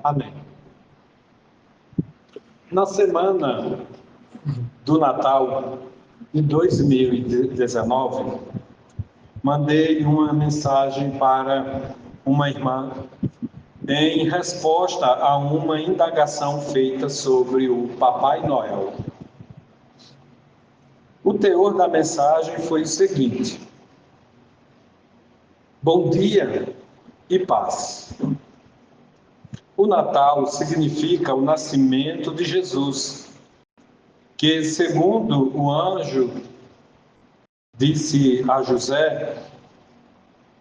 Amém. Na semana do Natal de 2019, mandei uma mensagem para uma irmã em resposta a uma indagação feita sobre o Papai Noel. O teor da mensagem foi o seguinte: bom dia e paz. O Natal significa o nascimento de Jesus, que, segundo o anjo disse a José,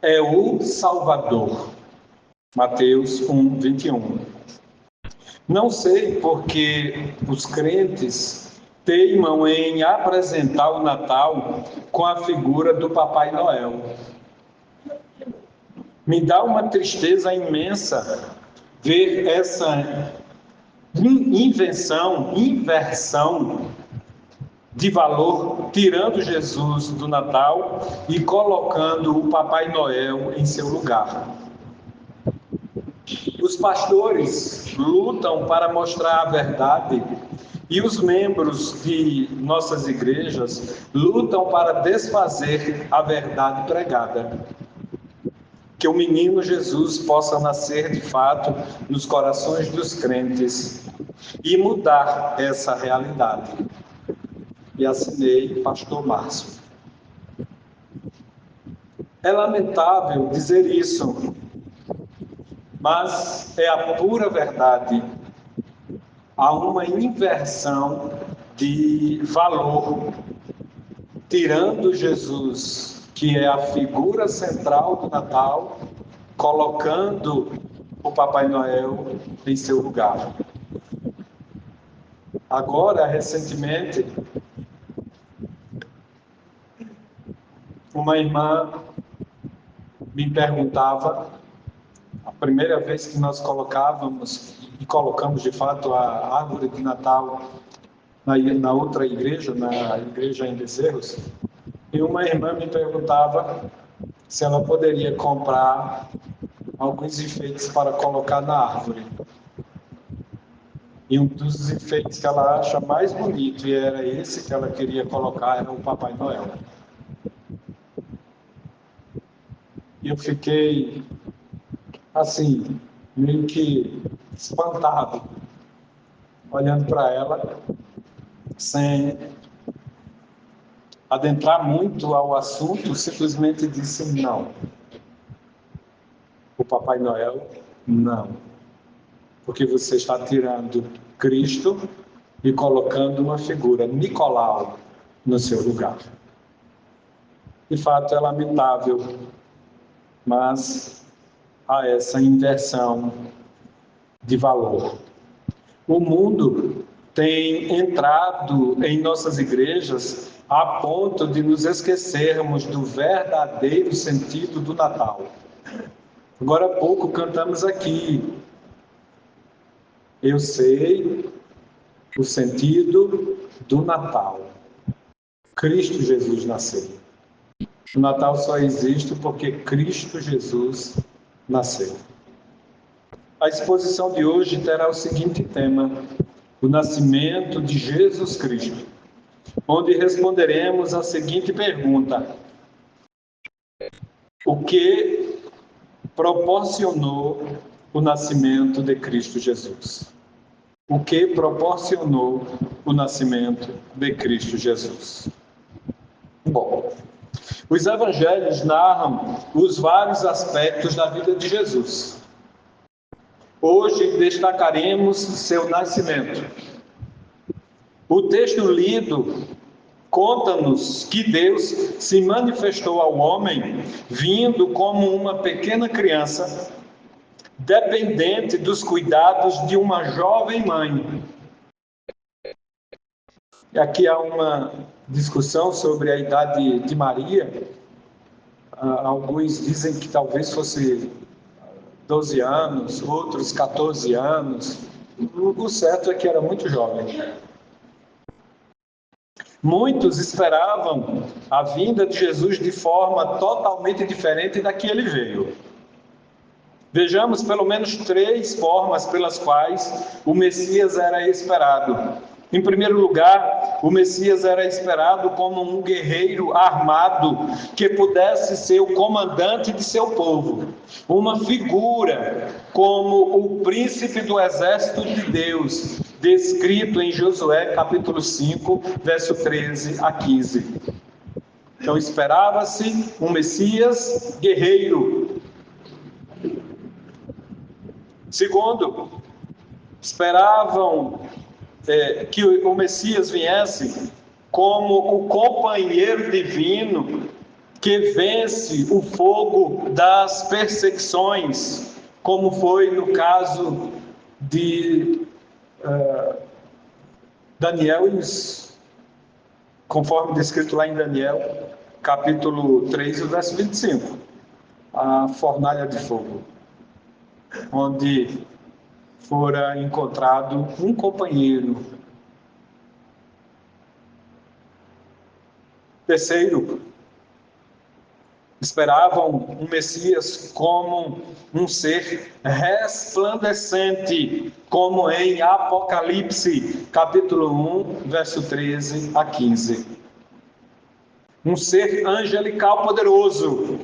é o Salvador. Mateus 1, 21. Não sei porque os crentes teimam em apresentar o Natal com a figura do Papai Noel. Me dá uma tristeza imensa ver essa inversão de valor, tirando Jesus do Natal e colocando o Papai Noel em seu lugar. Os pastores lutam para mostrar a verdade e os membros de nossas igrejas lutam para desfazer a verdade pregada. Que o menino Jesus possa nascer de fato nos corações dos crentes e mudar essa realidade. E assinei Pastor Márcio. É lamentável dizer isso, mas é a pura verdade. Há uma inversão de valor, tirando Jesus, que é a figura central do Natal, colocando o Papai Noel em seu lugar. Agora, recentemente, uma irmã me perguntava, a primeira vez que nós colocamos de fato a árvore de Natal na outra igreja, na igreja em Bezerros, e uma irmã me perguntava se ela poderia comprar alguns enfeites para colocar na árvore. E um dos enfeites que ela acha mais bonito, e era esse que ela queria colocar, era o Papai Noel. E eu fiquei, assim, meio que espantado, olhando para ela, sem adentrar muito ao assunto, simplesmente disse não. O Papai Noel, não. Porque você está tirando Cristo e colocando uma figura, Nicolau, no seu lugar. De fato, é lamentável, mas há essa inversão de valor. O mundo tem entrado em nossas igrejas a ponto de nos esquecermos do verdadeiro sentido do Natal. Agora há pouco cantamos aqui: eu sei o sentido do Natal. Cristo Jesus nasceu. O Natal só existe porque Cristo Jesus nasceu. A exposição de hoje terá o seguinte tema: o nascimento de Jesus Cristo, onde responderemos a seguinte pergunta: o que proporcionou o nascimento de Cristo Jesus? O que proporcionou o nascimento de Cristo Jesus? Bom, os evangelhos narram os vários aspectos da vida de Jesus. Hoje destacaremos seu nascimento. O texto lido conta-nos que Deus se manifestou ao homem vindo como uma pequena criança, dependente dos cuidados de uma jovem mãe. E aqui há uma discussão sobre a idade de Maria. Alguns dizem que talvez fosse 12 anos, outros 14 anos. O certo é que era muito jovem. Muitos esperavam a vinda de Jesus de forma totalmente diferente da que ele veio. Vejamos pelo menos 3 formas pelas quais o Messias era esperado. Em primeiro lugar, o Messias era esperado como um guerreiro armado que pudesse ser o comandante de seu povo. Uma figura como o príncipe do exército de Deus, descrito em Josué capítulo 5, verso 13 a 15. Então esperava-se um Messias guerreiro. Segundo, esperavam que o Messias viesse como o companheiro divino que vence o fogo das perseguições, como foi no caso de Daniel, conforme descrito lá em Daniel, capítulo 3, verso 25, a fornalha de fogo, onde fora encontrado um companheiro. Terceiro, esperavam um Messias como um ser resplandecente, como em Apocalipse, capítulo 1, verso 13 a 15. Um ser angelical poderoso.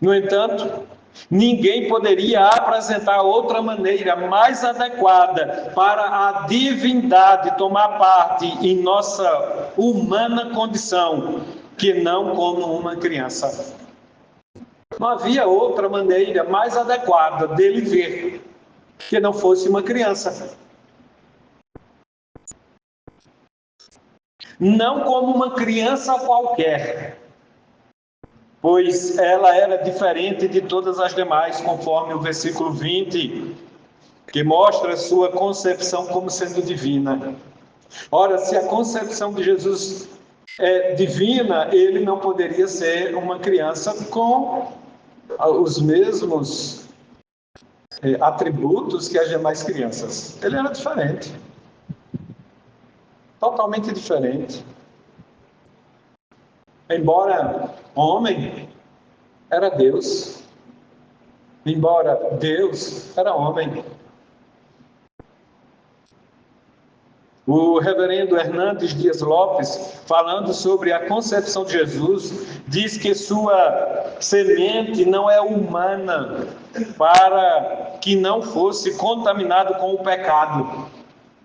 No entanto, ninguém poderia apresentar outra maneira mais adequada para a divindade tomar parte em nossa humana condição, que não como uma criança. Não havia outra maneira mais adequada dele ver que não fosse uma criança. Não como uma criança qualquer, pois ela era diferente de todas as demais, conforme o versículo 20, que mostra sua concepção como sendo divina. Ora, se a concepção de Jesus é divina, ele não poderia ser uma criança com os mesmos atributos que as demais crianças. Ele era diferente. Totalmente diferente. Embora homem, era Deus. Embora Deus, era homem. O reverendo Hernandes Dias Lopes, falando sobre a concepção de Jesus, diz que sua semente não é humana para que não fosse contaminado com o pecado.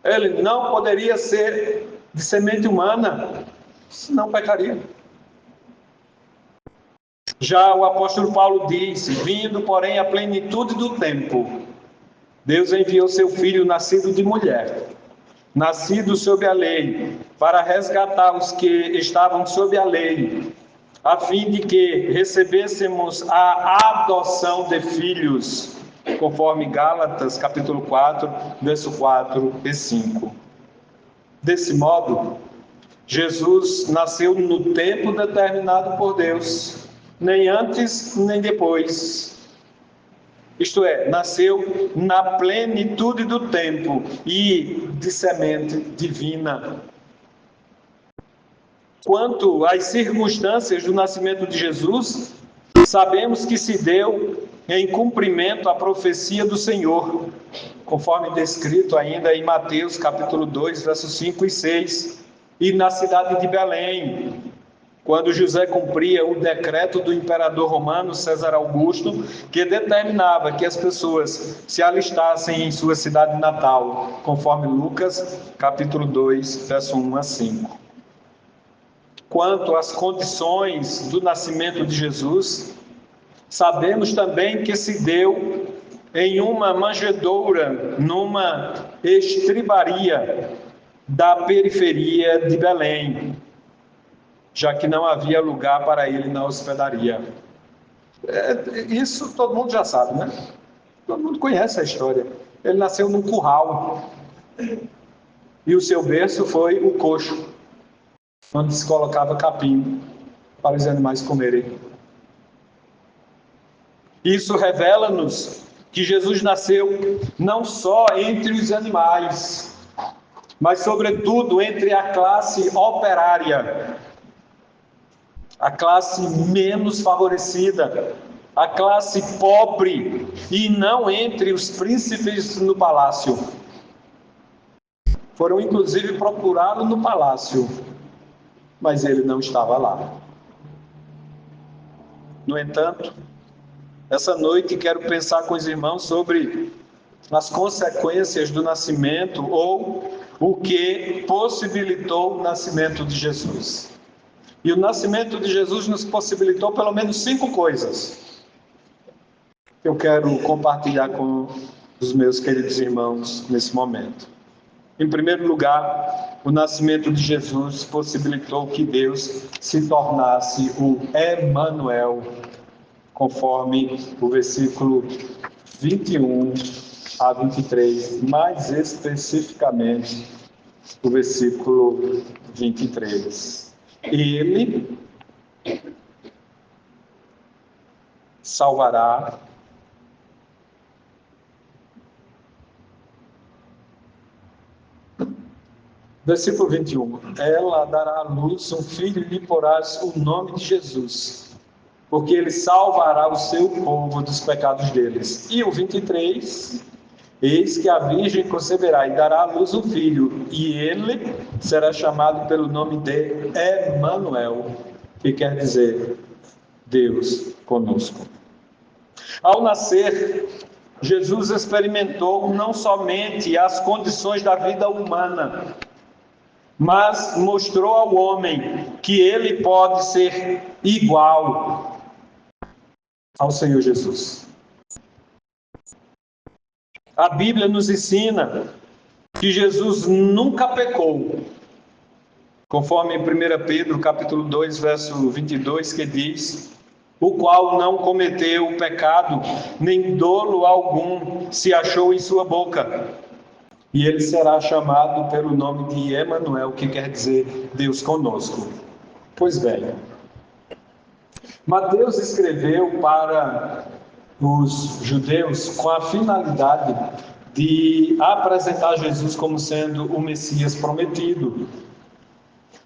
Ele não poderia ser de semente humana, senão pecaria. Já o apóstolo Paulo diz: vindo, porém, a plenitude do tempo, Deus enviou seu filho nascido de mulher, nascido sob a lei, para resgatar os que estavam sob a lei, a fim de que recebêssemos a adoção de filhos, conforme Gálatas, capítulo 4, verso 4 e 5. Desse modo, Jesus nasceu no tempo determinado por Deus, nem antes nem depois. Isto é, nasceu na plenitude do tempo e de semente divina. Quanto às circunstâncias do nascimento de Jesus, sabemos que se deu em cumprimento à profecia do Senhor, conforme descrito ainda em Mateus capítulo 2, versos 5 e 6, e na cidade de Belém, quando José cumpria o decreto do imperador romano César Augusto, que determinava que as pessoas se alistassem em sua cidade natal, conforme Lucas, capítulo 2, verso 1 a 5. Quanto às condições do nascimento de Jesus, sabemos também que se deu em uma manjedoura, numa estribaria da periferia de Belém, já que não havia lugar para ele na hospedaria. Isso todo mundo já sabe, né? Todo mundo conhece a história. Ele nasceu num curral e o seu berço foi o coxo, onde se colocava capim para os animais comerem. Isso revela-nos que Jesus nasceu não só entre os animais, mas sobretudo entre a classe operária, a classe menos favorecida, a classe pobre e não entre os príncipes no palácio. Foram inclusive procurá-lo no palácio, mas ele não estava lá. No entanto, essa noite quero pensar com os irmãos sobre as consequências do nascimento ou o que possibilitou o nascimento de Jesus. E o nascimento de Jesus nos possibilitou pelo menos 5 coisas. Eu quero compartilhar com os meus queridos irmãos nesse momento. Em primeiro lugar, o nascimento de Jesus possibilitou que Deus se tornasse o Emanuel, conforme o versículo 21 a 23, mais especificamente o versículo 23. Ele salvará versículo 21. Ela dará à luz um filho e lhe porás o nome de Jesus, porque ele salvará o seu povo dos pecados deles. E o 23, eis que a virgem conceberá e dará à luz um filho, e ele será chamado pelo nome de Emanuel, que quer dizer Deus conosco. Ao nascer, Jesus experimentou não somente as condições da vida humana, mas mostrou ao homem que ele pode ser igual ao Senhor Jesus. A Bíblia nos ensina que Jesus nunca pecou, conforme 1 Pedro capítulo 2, verso 22, que diz: o qual não cometeu pecado, nem dolo algum se achou em sua boca. E ele será chamado pelo nome de Emanuel, que quer dizer Deus conosco. Pois bem, Mateus escreveu para os judeus com a finalidade de apresentar Jesus como sendo o Messias prometido.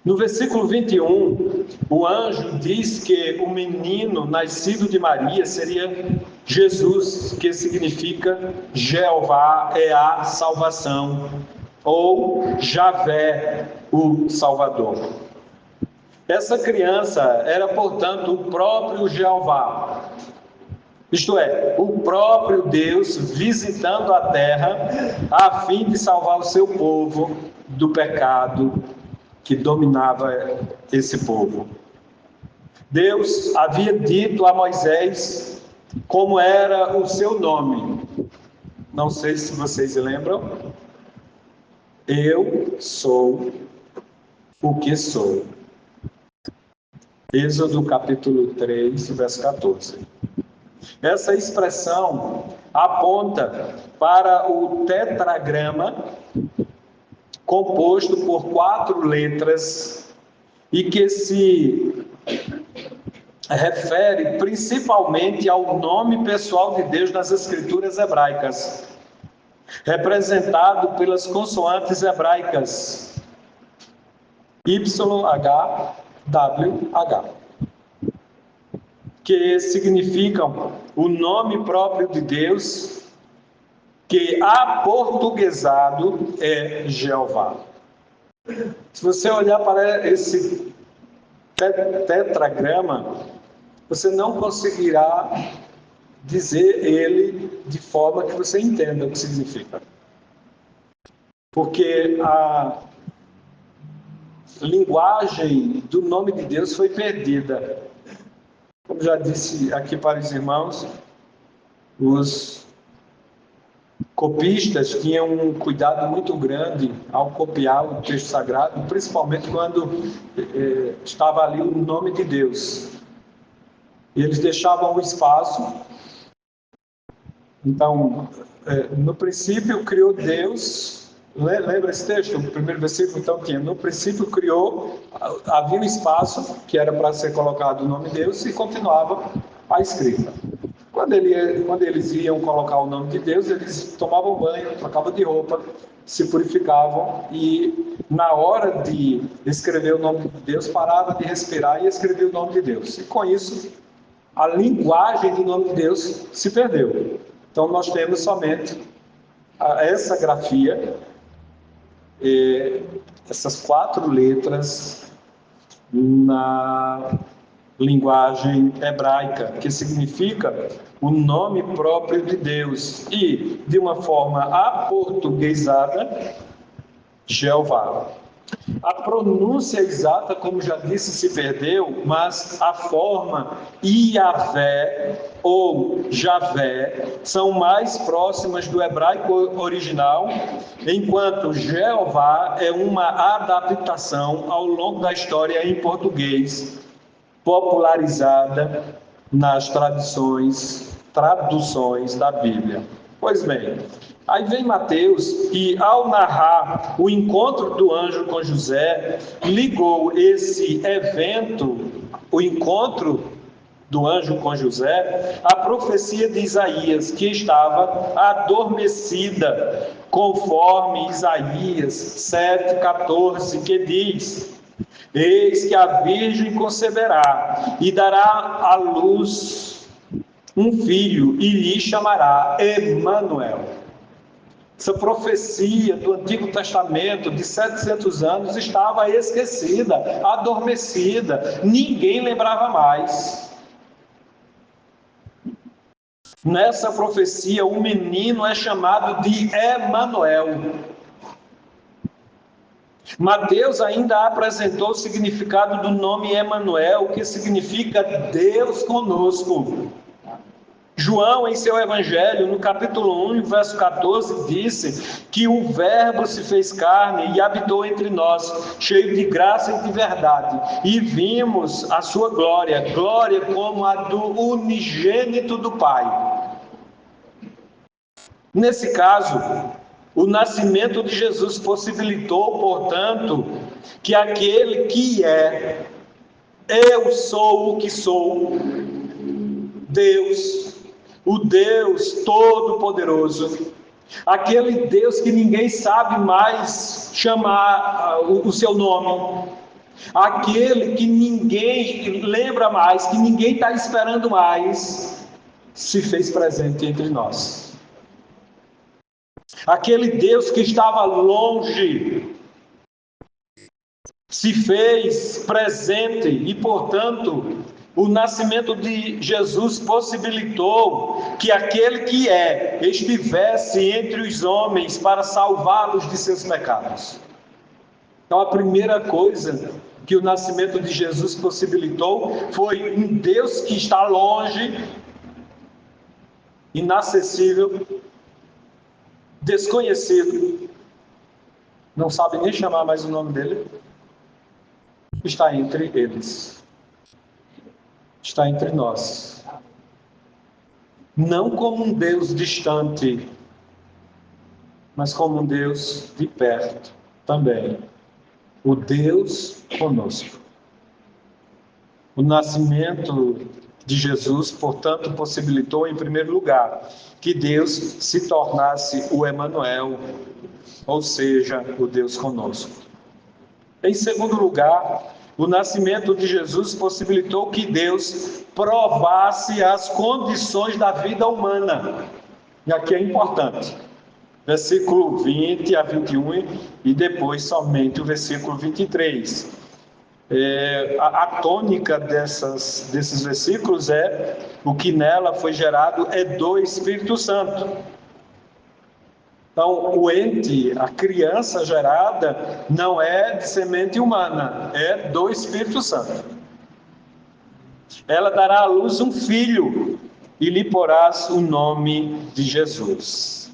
No versículo 21, o anjo diz que o menino nascido de Maria seria Jesus, que significa Jeová é a salvação, ou Javé, o Salvador. Essa criança era, portanto, o próprio Jeová, isto é, o próprio Deus visitando a terra a fim de salvar o seu povo do pecado que dominava esse povo. Deus havia dito a Moisés como era o seu nome. Não sei se vocês lembram. Eu sou o que sou. Êxodo capítulo 3, verso 14. Essa expressão aponta para o tetragrama composto por 4 letras e que se refere principalmente ao nome pessoal de Deus nas escrituras hebraicas, representado pelas consoantes hebraicas YHWH, que significam o nome próprio de Deus, que aportuguesado é Jeová. Se você olhar para esse tetragrama, você não conseguirá dizer ele de forma que você entenda o que significa. Porque a linguagem do nome de Deus foi perdida. Como já disse aqui para os irmãos, os copistas tinham um cuidado muito grande ao copiar o texto sagrado, principalmente quando estava ali o nome de Deus. E eles deixavam um espaço. Então, no princípio criou Deus. Lembra esse texto? O primeiro versículo, então, tinha: no princípio criou, havia um espaço que era para ser colocado o nome de Deus e continuava a escrita. Quando eles iam colocar o nome de Deus, eles tomavam banho, trocavam de roupa, se purificavam e, na hora de escrever o nome de Deus, parava de respirar e escrevia o nome de Deus. E com isso, A linguagem do nome de Deus se perdeu. Então nós temos somente essa grafia, essas 4 letras na linguagem hebraica, que significa o nome próprio de Deus, e de uma forma aportuguesada, Jeová. A pronúncia exata, como já disse, se perdeu, mas a forma Iavé ou Javé são mais próximas do hebraico original, enquanto Jeová é uma adaptação ao longo da história em português, popularizada nas traduções da Bíblia. Pois bem, aí vem Mateus e, ao narrar o encontro do anjo com José, ligou esse evento, o encontro do anjo com José, à profecia de Isaías, que estava adormecida, conforme Isaías 7,14, que diz: eis que a virgem conceberá e dará à luz um filho e lhe chamará Emanuel. Essa profecia do Antigo Testamento de 700 anos estava esquecida, adormecida, ninguém lembrava mais. Nessa profecia, o menino é chamado de Emanuel. Mateus ainda apresentou o significado do nome Emanuel, que significa Deus conosco. João, em seu Evangelho, no capítulo 1, verso 14, disse que o Verbo se fez carne e habitou entre nós, cheio de graça e de verdade, e vimos a sua glória, glória como a do unigênito do Pai. Nesse caso, o nascimento de Jesus possibilitou, portanto, que aquele que é, eu sou o que sou, Deus, o Deus Todo-Poderoso, aquele Deus que ninguém sabe mais chamar o seu nome, aquele que ninguém lembra mais, que ninguém está esperando mais, se fez presente entre nós. Aquele Deus que estava longe se fez presente e, portanto, o nascimento de Jesus possibilitou que aquele que estivesse entre os homens para salvá-los de seus pecados. Então, a primeira coisa que o nascimento de Jesus possibilitou foi um Deus que está longe, inacessível, desconhecido, não sabe nem chamar mais o nome dele, está entre eles. Está entre nós. Não como um Deus distante, mas como um Deus de perto também. O Deus conosco. O nascimento de Jesus, portanto, possibilitou, em primeiro lugar, que Deus se tornasse o Emanuel, ou seja, o Deus conosco. Em segundo lugar, o nascimento de Jesus possibilitou que Deus provasse as condições da vida humana. E aqui é importante. Versículo 20 a 21 e depois somente o versículo 23. A tônica desses versículos é o que nela foi gerado é do Espírito Santo. Então, o ente, a criança gerada, não é de semente humana, é do Espírito Santo. Ela dará à luz um filho e lhe porás o nome de Jesus.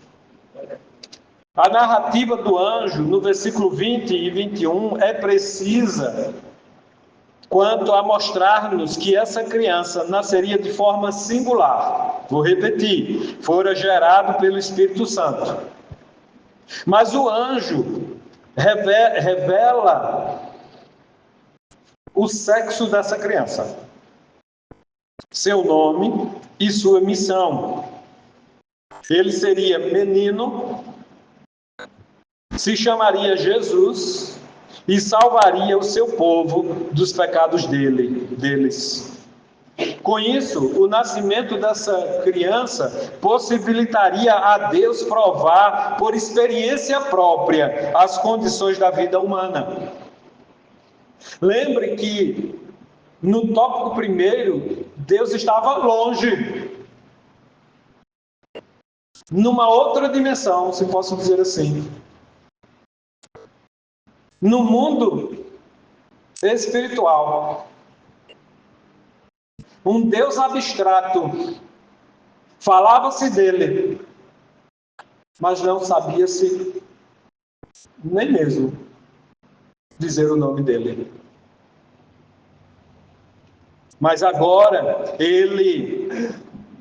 A narrativa do anjo, no versículo 20 e 21, é precisa quanto a mostrar-nos que essa criança nasceria de forma singular. Vou repetir, fora gerado pelo Espírito Santo. Mas o anjo revela o sexo dessa criança, seu nome e sua missão. Ele seria menino, se chamaria Jesus e salvaria o seu povo dos pecados deles. Com isso, o nascimento dessa criança possibilitaria a Deus provar por experiência própria as condições da vida humana. Lembre que no tópico primeiro, Deus estava longe, numa outra dimensão, se posso dizer assim. No mundo espiritual. Um Deus abstrato. Falava-se dele, mas não sabia-se nem mesmo dizer o nome dele. Mas agora ele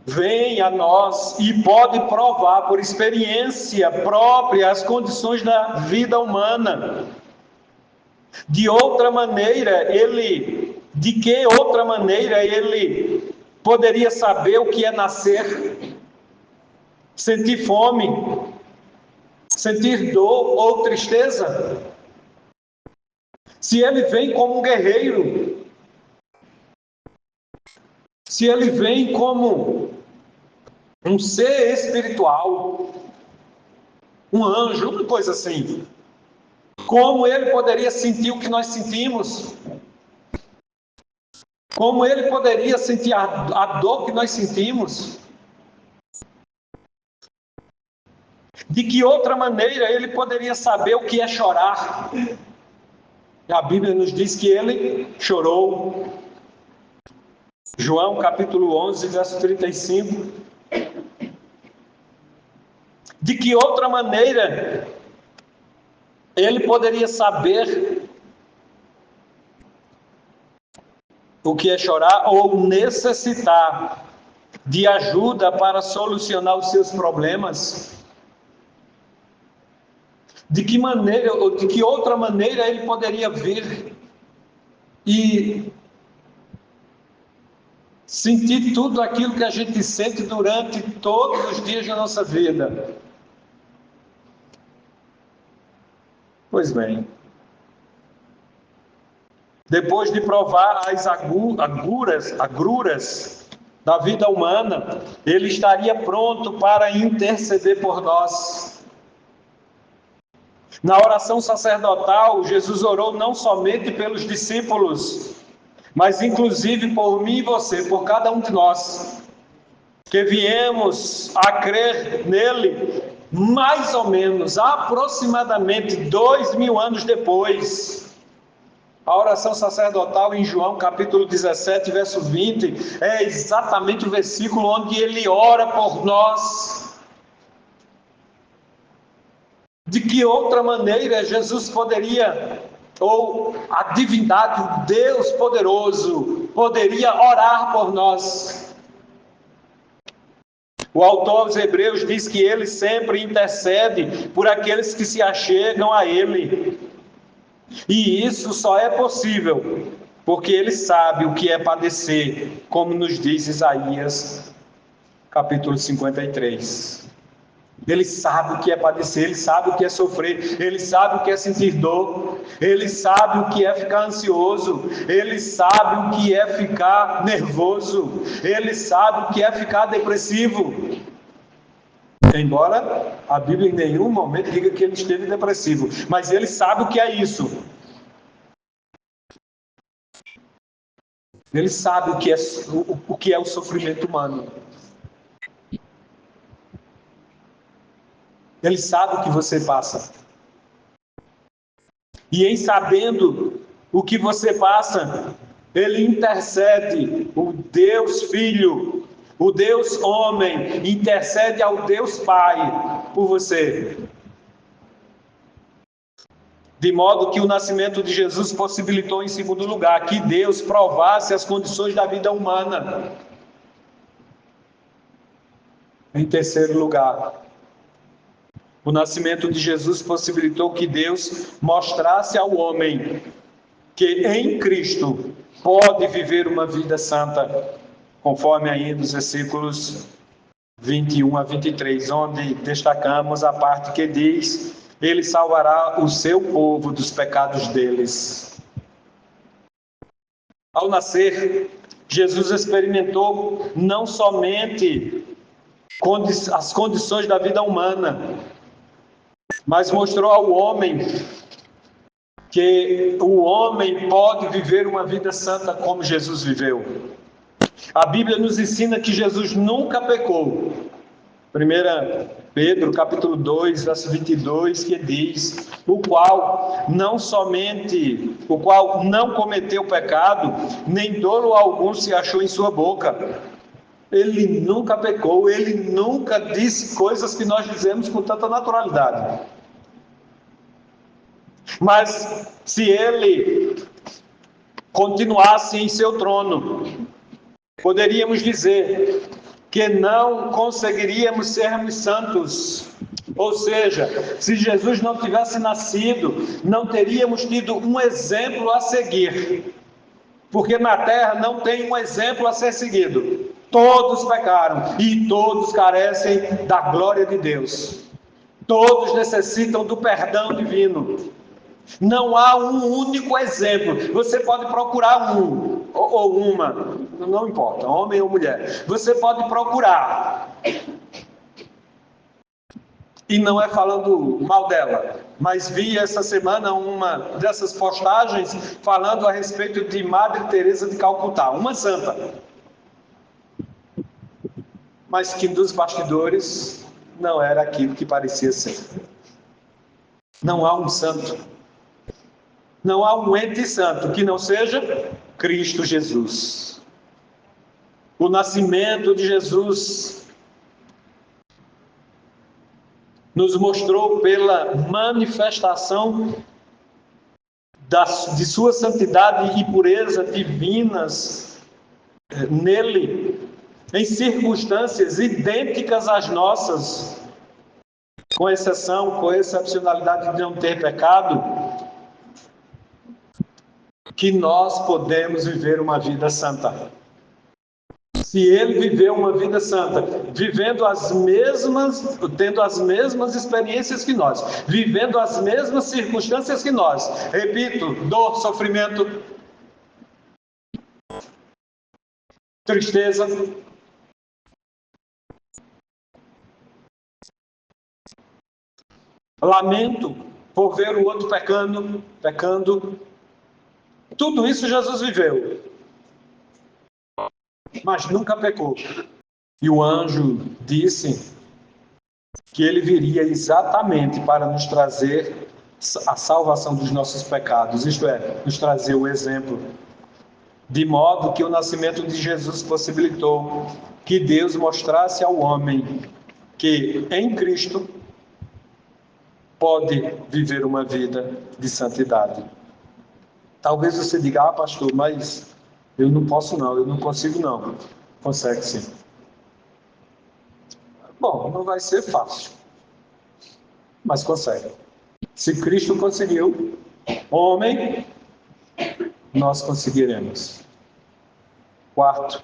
vem a nós e pode provar por experiência própria as condições da vida humana. De que outra maneira ele poderia saber o que é nascer, sentir fome, sentir dor ou tristeza? Se ele vem como um guerreiro, se ele vem como um ser espiritual, um anjo, uma coisa assim, como ele poderia sentir o que nós sentimos? Como ele poderia sentir a dor que nós sentimos? De que outra maneira ele poderia saber o que é chorar? A Bíblia nos diz que ele chorou. João capítulo 11, verso 35. De que outra maneira ele poderia saber o que é chorar ou necessitar de ajuda para solucionar os seus problemas? De que maneira, ou de que outra maneira ele poderia vir e sentir tudo aquilo que a gente sente durante todos os dias da nossa vida? Pois bem, depois de provar as agruras da vida humana, ele estaria pronto para interceder por nós. Na oração sacerdotal, Jesus orou não somente pelos discípulos, mas inclusive por mim e você, por cada um de nós, que viemos a crer nele, mais ou menos, aproximadamente 2000 anos depois. A oração sacerdotal em João capítulo 17, verso 20, é exatamente o versículo onde ele ora por nós. De que outra maneira Jesus poderia, ou a divindade, o Deus poderoso, poderia orar por nós? O autor aos Hebreus diz que ele sempre intercede por aqueles que se achegam a ele. E isso só é possível porque ele sabe o que é padecer, como nos diz Isaías, capítulo 53. Ele sabe o que é padecer, ele sabe o que é sofrer, ele sabe o que é sentir dor, ele sabe o que é ficar ansioso, ele sabe o que é ficar nervoso, ele sabe o que é ficar depressivo. Embora a Bíblia em nenhum momento diga que ele esteve depressivo, mas ele sabe o que é isso. Ele sabe o que é o sofrimento humano. Ele sabe o que você passa. E em sabendo o que você passa, ele intercede, o Deus Filho, o Deus Homem, intercede ao Deus Pai por você. De modo que o nascimento de Jesus possibilitou, em segundo lugar, que Deus provasse as condições da vida humana. Em terceiro lugar, o nascimento de Jesus possibilitou que Deus mostrasse ao homem que em Cristo pode viver uma vida santa, conforme ainda os versículos 21 a 23, onde destacamos a parte que diz: ele salvará o seu povo dos pecados deles. Ao nascer, Jesus experimentou não somente as condições da vida humana, mas mostrou ao homem que o homem pode viver uma vida santa como Jesus viveu. A Bíblia nos ensina que Jesus nunca pecou. 1 Pedro, capítulo 2, verso 22, que diz: o qual não cometeu pecado, nem dolo algum se achou em sua boca. Ele nunca pecou, ele nunca disse coisas que nós dizemos com tanta naturalidade. Mas se ele continuasse em seu trono, poderíamos dizer que não conseguiríamos sermos santos. Ou seja, se Jesus não tivesse nascido, não teríamos tido um exemplo a seguir. Porque na terra não tem um exemplo a ser seguido. Todos pecaram e todos carecem da glória de Deus. Todos necessitam do perdão divino. Não há um único exemplo. Você pode procurar um ou uma, não importa, homem ou mulher. Você pode procurar. E não é falando mal dela, mas vi essa semana uma dessas postagens falando a respeito de Madre Teresa de Calcutá, uma santa. Mas que dos bastidores não era aquilo que parecia ser. Não há um santo. Não há um ente santo que não seja Cristo Jesus. O nascimento de Jesus nos mostrou pela manifestação de sua santidade e pureza divinas nele, em circunstâncias idênticas às nossas, com excepcionalidade de não ter pecado, que nós podemos viver uma vida santa. Se ele viveu uma vida santa, tendo as mesmas experiências que nós, vivendo as mesmas circunstâncias que nós, repito, dor, sofrimento, tristeza, lamento por ver o outro pecando, tudo isso Jesus viveu, mas nunca pecou. E o anjo disse que ele viria exatamente para nos trazer a salvação dos nossos pecados, isto é, nos trazer o exemplo, de modo que o nascimento de Jesus possibilitou que Deus mostrasse ao homem que em Cristo pode viver uma vida de santidade. Talvez você diga: pastor, mas eu não posso não, eu não consigo não. Consegue sim. Bom, não vai ser fácil, mas consegue. Se Cristo conseguiu, homem, nós conseguiremos. Quarto,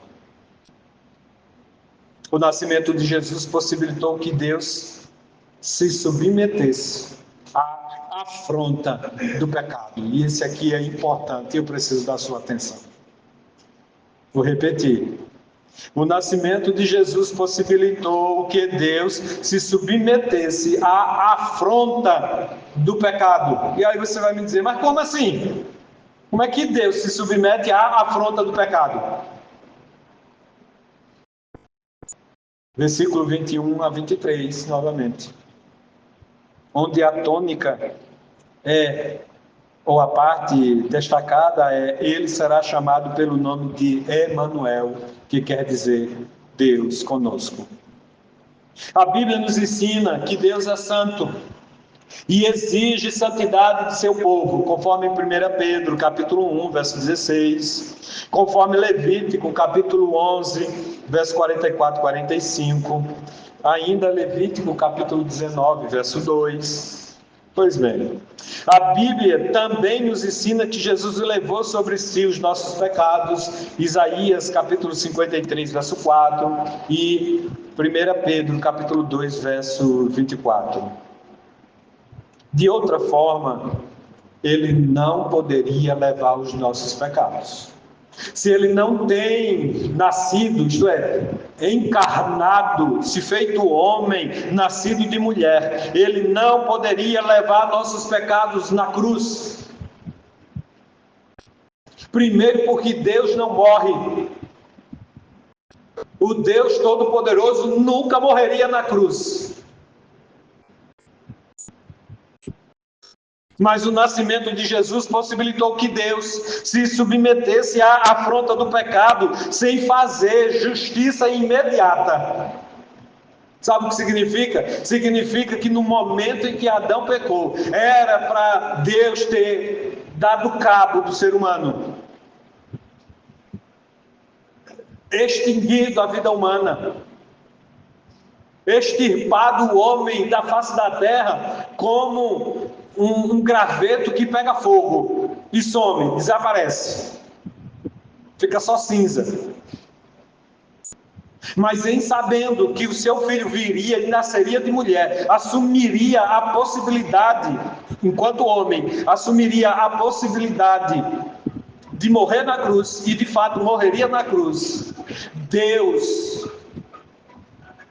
o nascimento de Jesus possibilitou que Deus se submetesse à afronta do pecado. E esse aqui é importante, eu preciso da sua atenção. Vou repetir. O nascimento de Jesus possibilitou que Deus se submetesse à afronta do pecado. E aí você vai me dizer: mas como assim? Como é que Deus se submete à afronta do pecado? Versículo 21 a 23, novamente. Onde a tônica ou a parte destacada ele será chamado pelo nome de Emanuel, que quer dizer Deus conosco. A Bíblia nos ensina que Deus é santo e exige santidade de seu povo, conforme 1 Pedro, capítulo 1, verso 16, conforme Levítico, capítulo 11, verso 44 e 45, ainda Levítico, capítulo 19, verso 2. Pois bem, a Bíblia também nos ensina que Jesus levou sobre si os nossos pecados, Isaías, capítulo 53, verso 4, e 1 Pedro, capítulo 2, verso 24. De outra forma, ele não poderia levar os nossos pecados. Se ele não tem nascido, isto é, encarnado, se feito homem, nascido de mulher, ele não poderia levar nossos pecados na cruz. Primeiro, porque Deus não morre. O Deus Todo-Poderoso nunca morreria na cruz. Mas o nascimento de Jesus possibilitou que Deus se submetesse à afronta do pecado sem fazer justiça imediata. Sabe o que significa? Significa que no momento em que Adão pecou, era para Deus ter dado cabo do ser humano, extinguido a vida humana, extirpado o homem da face da terra como um graveto que pega fogo e some, desaparece, fica só cinza. Mas em sabendo que o seu filho viria e nasceria de mulher, assumiria a possibilidade, enquanto homem, assumiria a possibilidade de morrer na cruz, e de fato morreria na cruz. Deus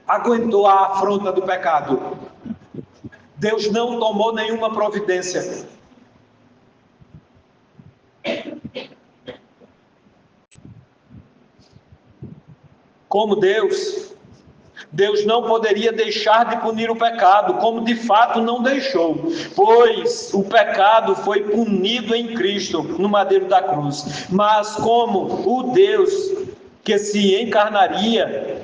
aguentou a afronta do pecado. Deus não tomou nenhuma providência. Como Deus não poderia deixar de punir o pecado, como de fato não deixou, pois o pecado foi punido em Cristo no madeiro da cruz. Mas como o Deus que se encarnaria,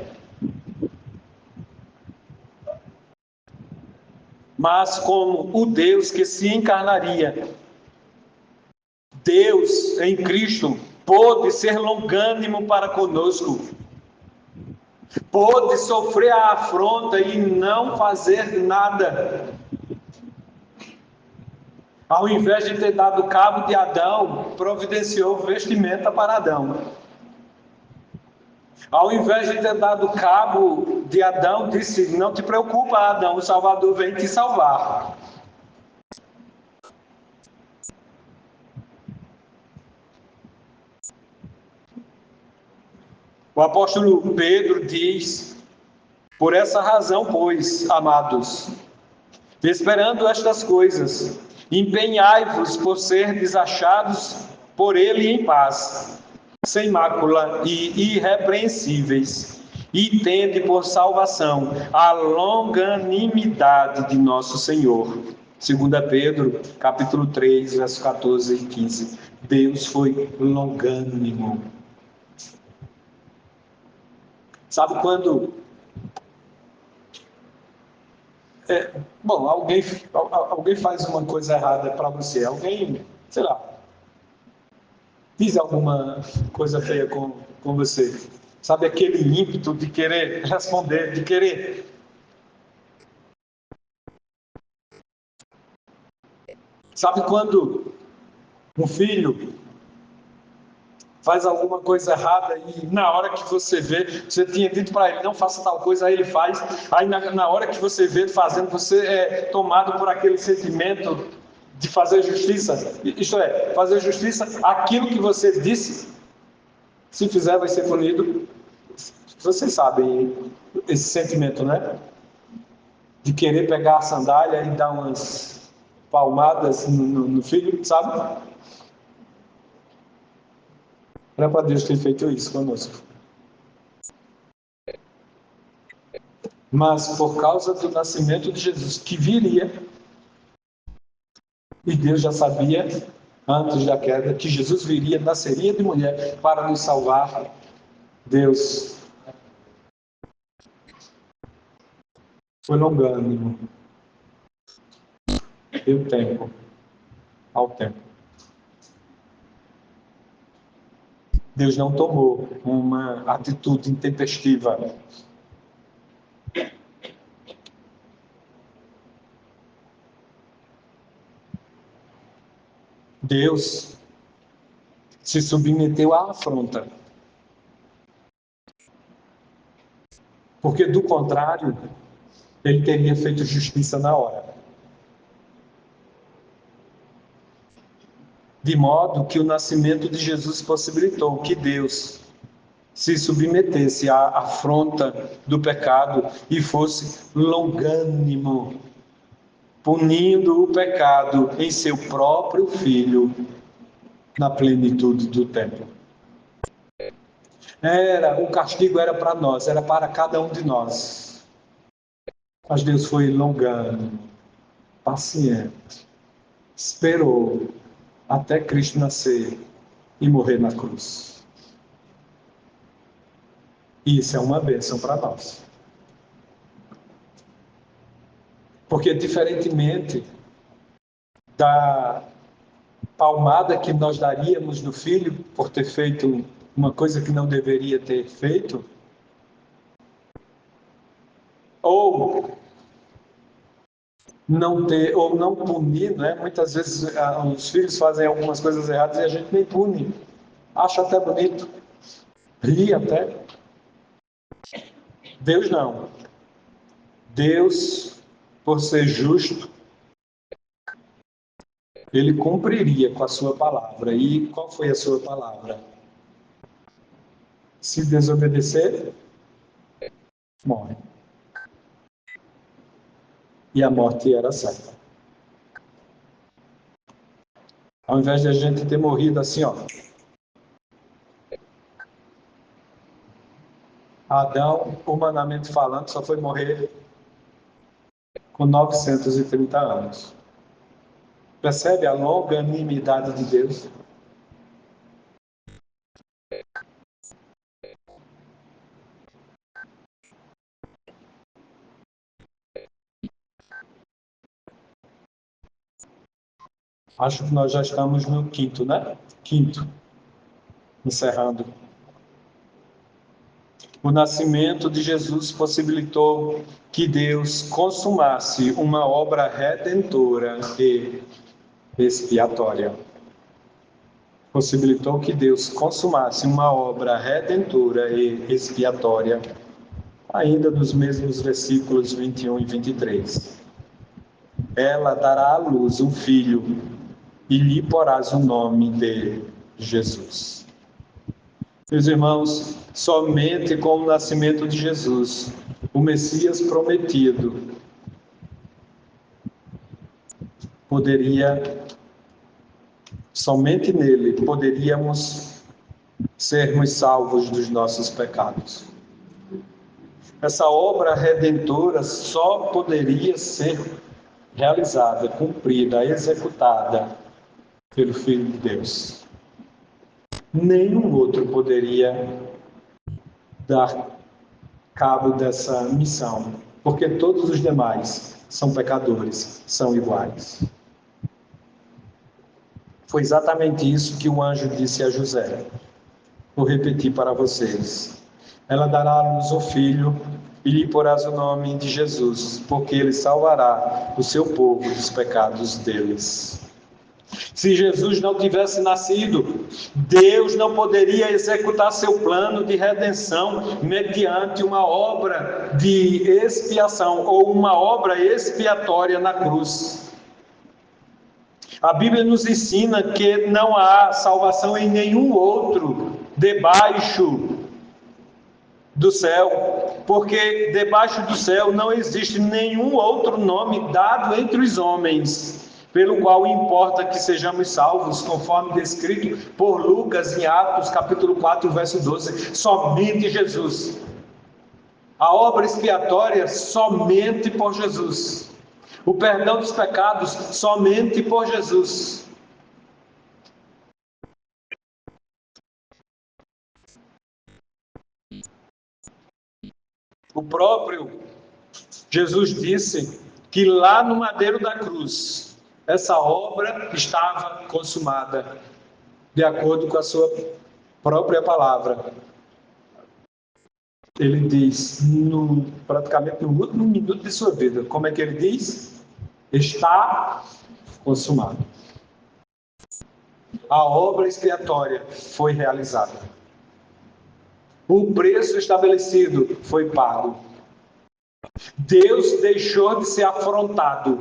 Deus em Cristo pôde ser longânimo para conosco, pôde sofrer a afronta e não fazer nada. Ao invés de ter dado cabo de Adão, providenciou vestimenta para Adão. Ao invés de ter dado cabo de Adão, disse: não te preocupa, Adão, o Salvador vem te salvar. O apóstolo Pedro diz: por essa razão, pois, amados, esperando estas coisas, empenhai-vos por ser achados por ele em paz, sem mácula e irrepreensíveis, e tende por salvação a longanimidade de nosso Senhor. 2 Pedro, capítulo 3, versos 14 e 15. Deus foi longânimo. Sabe quando... alguém faz uma coisa errada para você, alguém, sei lá, diz alguma coisa feia com você, sabe aquele ímpeto de querer responder, de querer... Sabe quando um filho faz alguma coisa errada e na hora que você vê, você tinha dito para ele, não faça tal coisa, aí ele faz, aí na hora que você vê fazendo, você é tomado por aquele sentimento de fazer justiça, isto é, fazer justiça, aquilo que você disse, se fizer vai ser punido. Vocês sabem esse sentimento, né? De querer pegar a sandália e dar umas palmadas no filho, sabe? Era para Deus ter feito isso conosco. Mas por causa do nascimento de Jesus, que viria, e Deus já sabia, antes da queda, que Jesus viria, nasceria de mulher para nos salvar, Deus foi longânimo. Deu tempo ao tempo. Deus não tomou uma atitude intempestiva. Deus se submeteu à afronta. Porque, do contrário, ele teria feito justiça na hora. de modo que o nascimento de Jesus possibilitou que Deus se submetesse à afronta do pecado e fosse longânimo, punindo o pecado em seu próprio Filho na plenitude do tempo. O castigo era para nós, era para cada um de nós. Mas Deus foi longânimo, paciente, esperou até Cristo nascer e morrer na cruz. Isso é uma bênção para nós. Porque, diferentemente da palmada que nós daríamos no filho por ter feito uma coisa que não deveria ter feito, ou não punir, né? Muitas vezes os filhos fazem algumas coisas erradas e a gente nem pune. Acha até bonito, ri até. Deus não. Deus, por ser justo, ele cumpriria com a sua palavra. E qual foi a sua palavra? Se desobedecer, morre. E a morte era certa. Ao invés de a gente ter morrido assim, ó. Adão, humanamente falando, só foi morrer com 930 anos. Percebe a longanimidade de Deus? Acho que nós já estamos no quinto, né? Quinto. Encerrando. O nascimento de Jesus possibilitou que Deus consumasse uma obra redentora e expiatória. Possibilitou que Deus consumasse uma obra redentora e expiatória, ainda nos mesmos versículos 21 e 23. Ela dará à luz um filho e lhe porás o nome de Jesus. Meus irmãos, somente com o nascimento de Jesus, o Messias prometido, somente nele poderíamos sermos salvos dos nossos pecados. Essa obra redentora só poderia ser realizada, cumprida, executada pelo Filho de Deus. Nenhum outro poderia dar cabo dessa missão, porque todos os demais são pecadores, são iguais. Foi exatamente isso que o anjo disse a José. Vou repetir para vocês. Ela dará à luz um filho e lhe porás o nome de Jesus, porque ele salvará o seu povo dos pecados deles. Se Jesus não tivesse nascido, Deus não poderia executar seu plano de redenção mediante uma obra de expiação ou uma obra expiatória na cruz. A Bíblia nos ensina que não há salvação em nenhum outro debaixo do céu, porque debaixo do céu não existe nenhum outro nome dado entre os homens, pelo qual importa que sejamos salvos, conforme descrito por Lucas em Atos, capítulo 4, verso 12. Somente Jesus. A obra expiatória, somente por Jesus. O perdão dos pecados, somente por Jesus. O próprio Jesus disse que lá no madeiro da cruz, essa obra estava consumada, de acordo com a sua própria palavra. Ele diz, praticamente no último minuto de sua vida, como é que ele diz? Está consumado. A obra expiatória foi realizada. O preço estabelecido foi pago. Deus deixou de ser afrontado.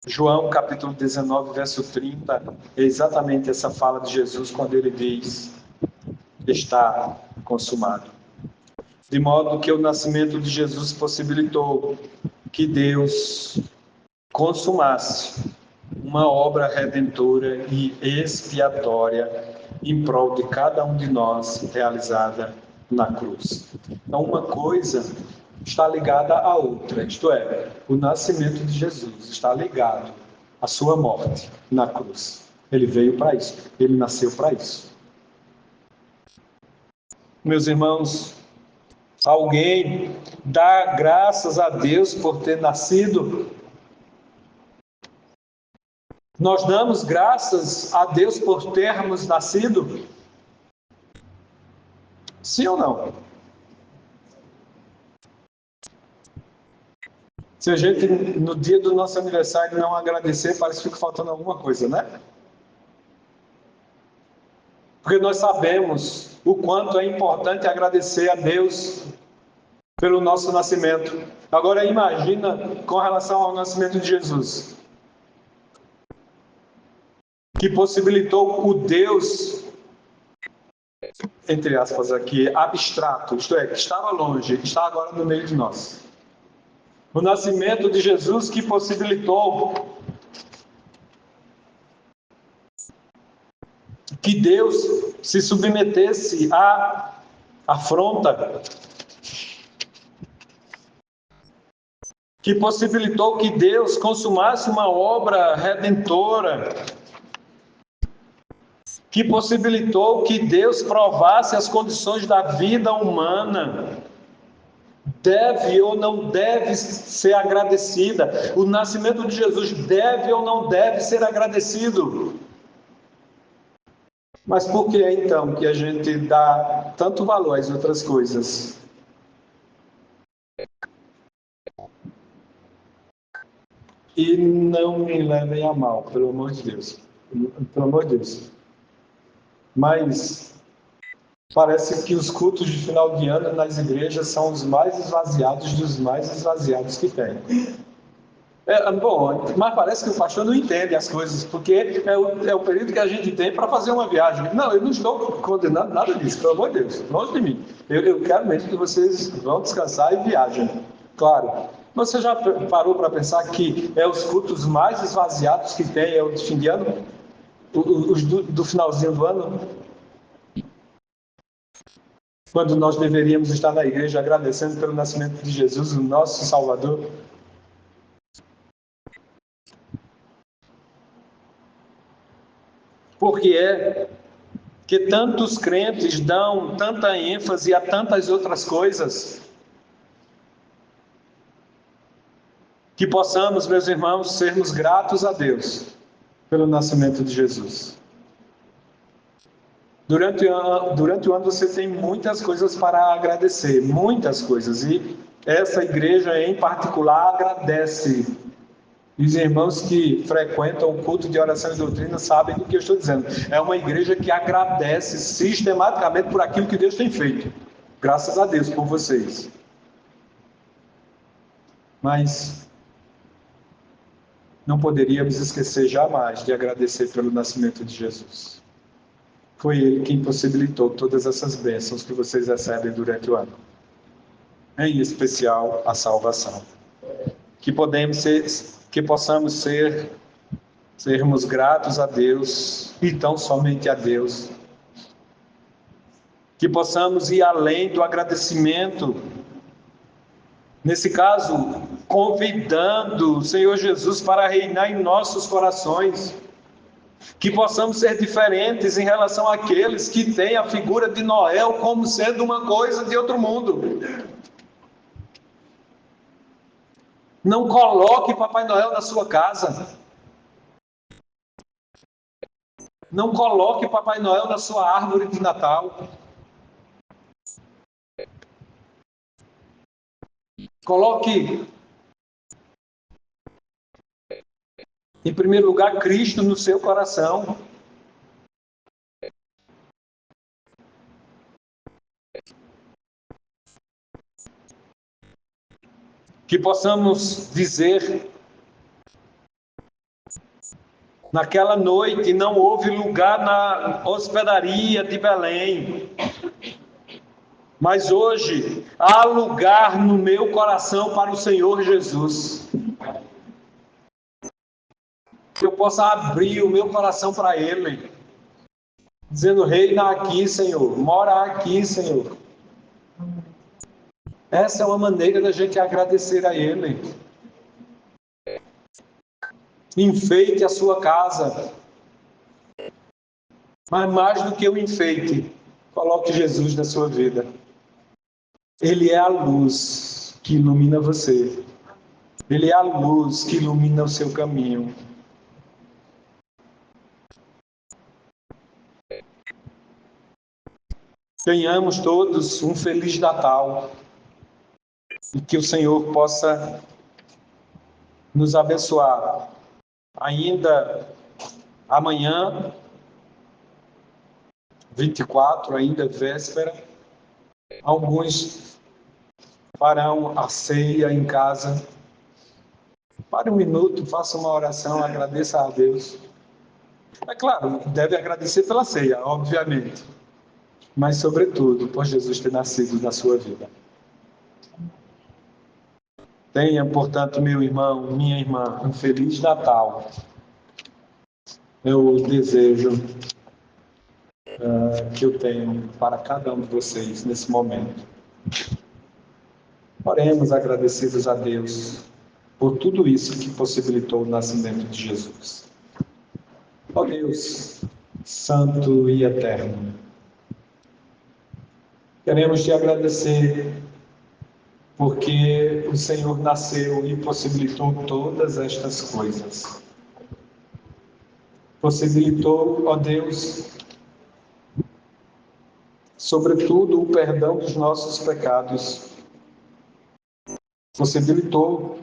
João capítulo 19, verso 30, é exatamente essa fala de Jesus quando ele diz: está consumado. De modo que o nascimento de Jesus possibilitou que Deus consumasse uma obra redentora e expiatória em prol de cada um de nós, realizada na cruz. Então, uma coisa está ligada à outra, isto é, o nascimento de Jesus está ligado à sua morte na cruz. Ele veio para isso, ele nasceu para isso. Meus irmãos, alguém dá graças a Deus por ter nascido? Nós damos graças a Deus por termos nascido? Sim ou não? Se a gente, no dia do nosso aniversário, não agradecer, parece que fica faltando alguma coisa, né? Porque nós sabemos o quanto é importante agradecer a Deus pelo nosso nascimento. Agora imagina com relação ao nascimento de Jesus, que possibilitou o Deus, entre aspas aqui, abstrato, isto é, que estava longe, que está agora no meio de nós. O nascimento de Jesus que possibilitou que Deus se submetesse à afronta, que possibilitou que Deus consumasse uma obra redentora, que possibilitou que Deus provasse as condições da vida humana. Deve ou não deve ser agradecida. O nascimento de Jesus deve ou não deve ser agradecido. Mas por que então que a gente dá tanto valor às outras coisas? E não me levem a mal, pelo amor de Deus. Pelo amor de Deus. Mas parece que os cultos de final de ano nas igrejas são os mais esvaziados dos mais esvaziados que tem. Bom, mas parece que o pastor não entende as coisas, porque é o período que a gente tem para fazer uma viagem. Não, eu não estou condenando nada disso, pelo amor de Deus, longe de mim. Eu quero mesmo que vocês vão descansar e viajem, claro. Mas você já parou para pensar que os cultos mais esvaziados que tem é o de fim de ano? Os do finalzinho do ano? Quando nós deveríamos estar na igreja agradecendo pelo nascimento de Jesus, o nosso Salvador. Por que é que tantos crentes dão tanta ênfase a tantas outras coisas? Que possamos, meus irmãos, sermos gratos a Deus pelo nascimento de Jesus. Durante o ano você tem muitas coisas para agradecer, muitas coisas, e essa igreja em particular agradece. E os irmãos que frequentam o culto de oração e doutrina sabem do que eu estou dizendo. É uma igreja que agradece sistematicamente por aquilo que Deus tem feito. Graças a Deus por vocês. Mas não poderíamos esquecer jamais de agradecer pelo nascimento de Jesus. Foi Ele quem possibilitou todas essas bênçãos que vocês recebem durante o ano. Em especial, a salvação. Que possamos sermos gratos a Deus e tão somente a Deus. Que possamos ir além do agradecimento. Nesse caso, convidando o Senhor Jesus para reinar em nossos corações. Que possamos ser diferentes em relação àqueles que têm a figura de Noé como sendo uma coisa de outro mundo. Não coloque Papai Noel na sua casa. Não coloque Papai Noel na sua árvore de Natal. Coloque, em primeiro lugar, Cristo no seu coração. Que possamos dizer Naquela noite não houve lugar na hospedaria de Belém. Mas hoje há lugar no meu coração para o Senhor Jesus. Que eu possa abrir o meu coração para Ele. Dizendo, reina aqui, Senhor. Mora aqui, Senhor. Essa é uma maneira da gente agradecer a Ele. Enfeite a sua casa. Mas mais do que o enfeite, coloque Jesus na sua vida. Ele é a luz que ilumina você. Ele é a luz que ilumina o seu caminho. Tenhamos todos um Feliz Natal. E que o Senhor possa nos abençoar. Ainda amanhã, 24, ainda véspera, alguns farão a ceia em casa. Pare um minuto, faça uma oração, agradeça a Deus. É claro, deve agradecer pela ceia, obviamente. Mas, sobretudo, por Jesus ter nascido na sua vida. Tenha, portanto, meu irmão, minha irmã, um Feliz Natal. Eu desejo que eu tenho para cada um de vocês nesse momento. Oremos agradecidos a Deus por tudo isso que possibilitou o nascimento de Jesus. Ó Deus, santo e eterno, queremos te agradecer porque o Senhor nasceu e possibilitou todas estas coisas. Possibilitou, ó Deus, sobretudo o perdão dos nossos pecados. Possibilitou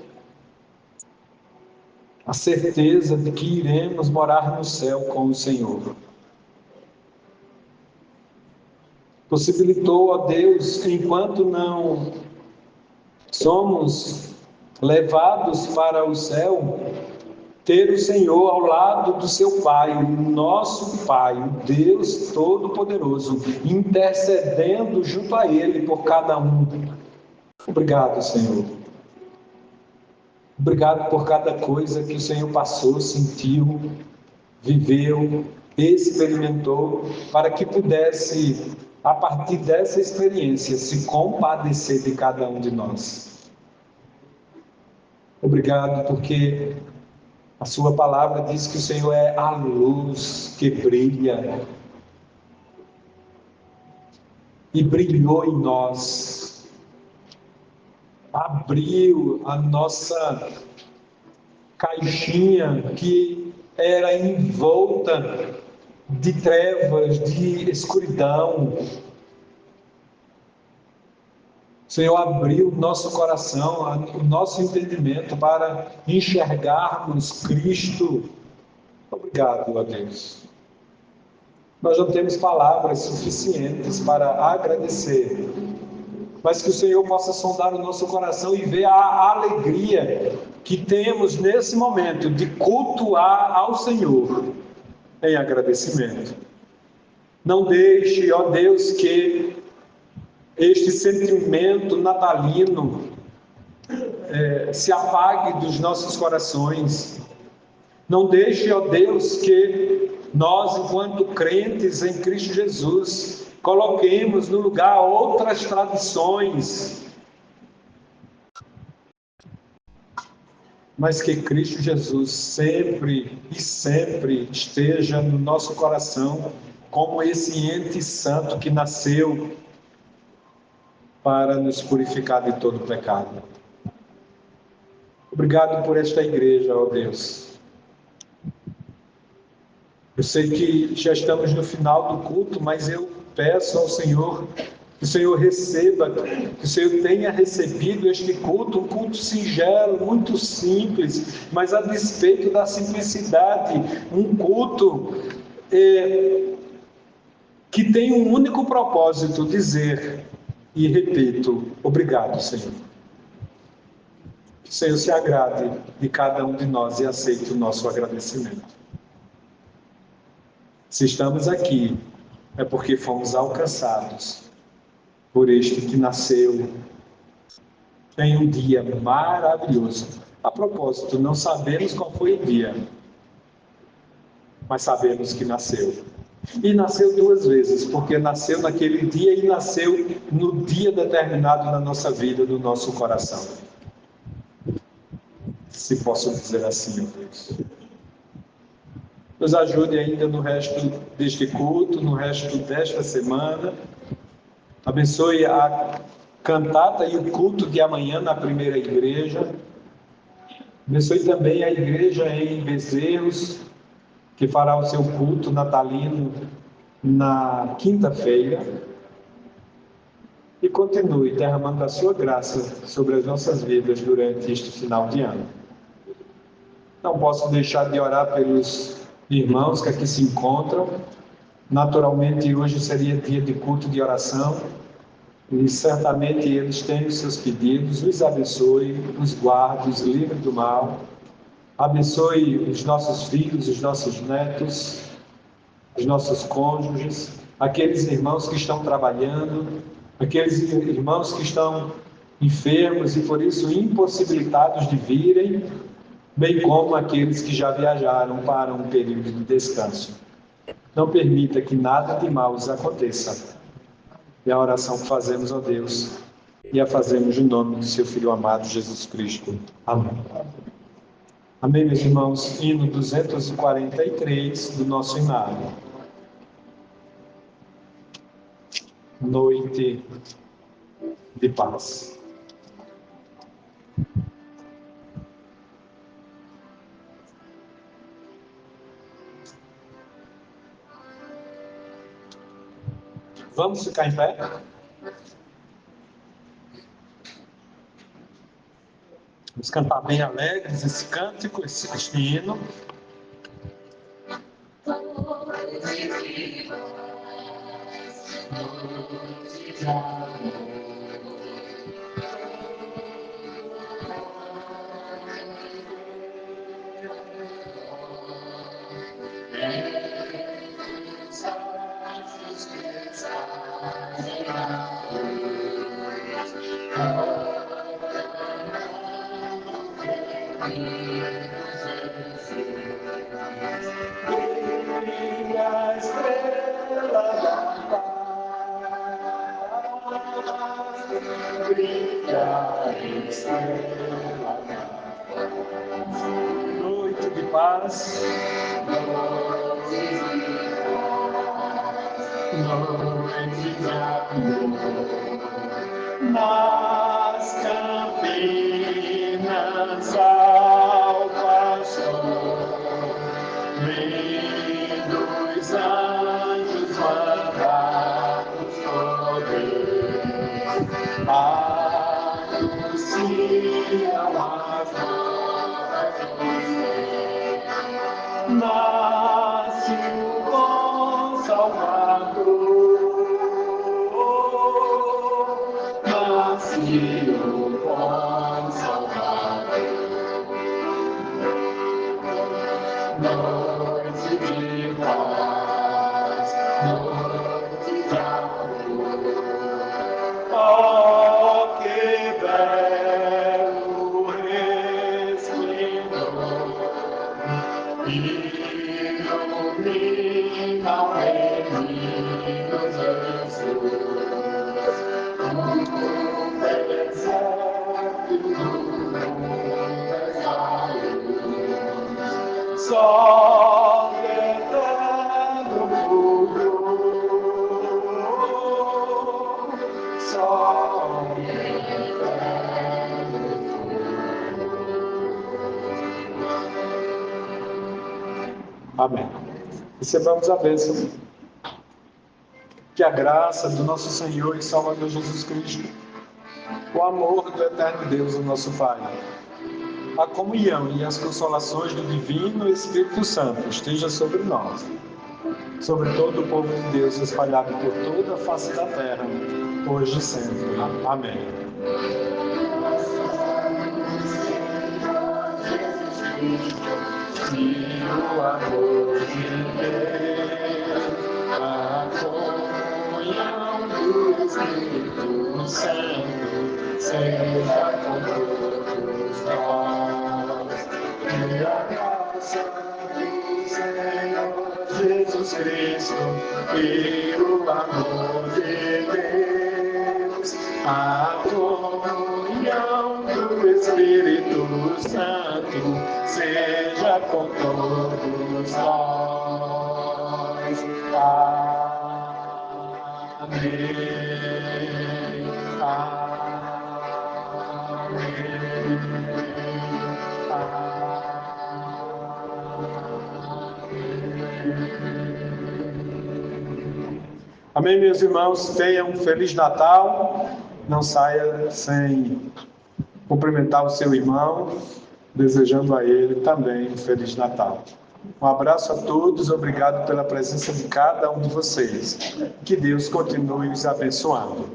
a certeza de que iremos morar no céu com o Senhor. Possibilitou, ó Deus, enquanto não somos levados para o céu, ter o Senhor ao lado do seu Pai, o nosso Pai, o Deus Todo-Poderoso, intercedendo junto a Ele por cada um. Obrigado, Senhor. Obrigado por cada coisa que o Senhor passou, sentiu, viveu, experimentou, para que pudesse, a partir dessa experiência, se compadecer de cada um de nós. Obrigado porque a sua palavra diz que o Senhor é a luz que brilha e brilhou em nós. Abriu a nossa caixinha que era envolta de trevas, de escuridão. O Senhor abriu o nosso coração, o nosso entendimento para enxergarmos Cristo. Obrigado, ó Deus. Nós não temos palavras suficientes para agradecer, mas que o Senhor possa sondar o nosso coração e ver a alegria que temos nesse momento de cultuar ao Senhor em agradecimento. Não deixe, ó Deus, que este sentimento natalino se apague dos nossos corações. Não deixe, ó Deus, que nós, enquanto crentes em Cristo Jesus, coloquemos no lugar outras tradições, mas que Cristo Jesus sempre e sempre esteja no nosso coração como esse ente santo que nasceu para nos purificar de todo pecado. Obrigado por esta igreja, ó Deus. Eu sei que já estamos no final do culto, mas eu peço ao Senhor que o Senhor receba, que o Senhor tenha recebido este culto, um culto singelo, muito simples, mas a despeito da simplicidade, um culto que tem um único propósito, dizer, e repito, obrigado, Senhor. Que o Senhor se agrade de cada um de nós e aceite o nosso agradecimento. Se estamos aqui, é porque fomos alcançados por este que nasceu em um dia maravilhoso. A propósito, não sabemos qual foi o dia, mas sabemos que nasceu. E nasceu duas vezes, porque nasceu naquele dia e nasceu no dia determinado na nossa vida, no nosso coração. Se posso dizer assim, ó Deus. Nos ajude ainda no resto deste culto, no resto desta semana. Abençoe a cantata e o culto de amanhã na primeira igreja. Abençoe também a igreja em Bezerros, que fará o seu culto natalino na quinta-feira. E continue derramando a sua graça sobre as nossas vidas durante este final de ano. Não posso deixar de orar pelos irmãos que aqui se encontram. Naturalmente, hoje seria dia de culto de oração. E certamente eles têm os seus pedidos. Os abençoe, os guarde, os livre do mal. Abençoe os nossos filhos, os nossos netos, os nossos cônjuges, aqueles irmãos que estão trabalhando, aqueles irmãos que estão enfermos e por isso impossibilitados de virem, bem como aqueles que já viajaram para um período de descanso. Não permita que nada de mal lhes aconteça. É a oração que fazemos a Deus e a fazemos em nome do seu Filho amado Jesus Cristo. Amém. Amém, meus irmãos. Hino 243 do nosso Inário. Noite de paz. Vamos ficar em pé? Vamos cantar bem alegres esse cântico, este hino. Noite de paz, noite de amor, nas campinas ao pastor, lindos anjos mandados por Deus, anunciam as boas novas. Nasce o bom Salvador, nasce o bom Salvador. Noite de paz, noite de amor. Oh, que belo resplendor, ilumina o menino Jesus, o deserto do mundo, sol eterno fulgor, sol eterno fulgor. Amém. Recebamos a bênção. Que a graça do nosso Senhor e Salvador Jesus Cristo, o amor do eterno Deus, o nosso Pai, a comunhão e as consolações do Divino Espírito Santo esteja sobre nós, sobre todo o povo de Deus espalhado por toda a face da terra, hoje e sempre. Amém. E o amor de Deus a comunhão do Espírito Santo seja com todos nós. E a graça do Senhor Jesus Cristo e o amor de Deus, a comunhão do Espírito Santo seja com todos nós. Amém. Amém, meus irmãos. Tenham um Feliz Natal. Não saia sem cumprimentar o seu irmão, desejando a ele também um Feliz Natal. Um abraço a todos, obrigado pela presença de cada um de vocês. Que Deus continue os abençoando.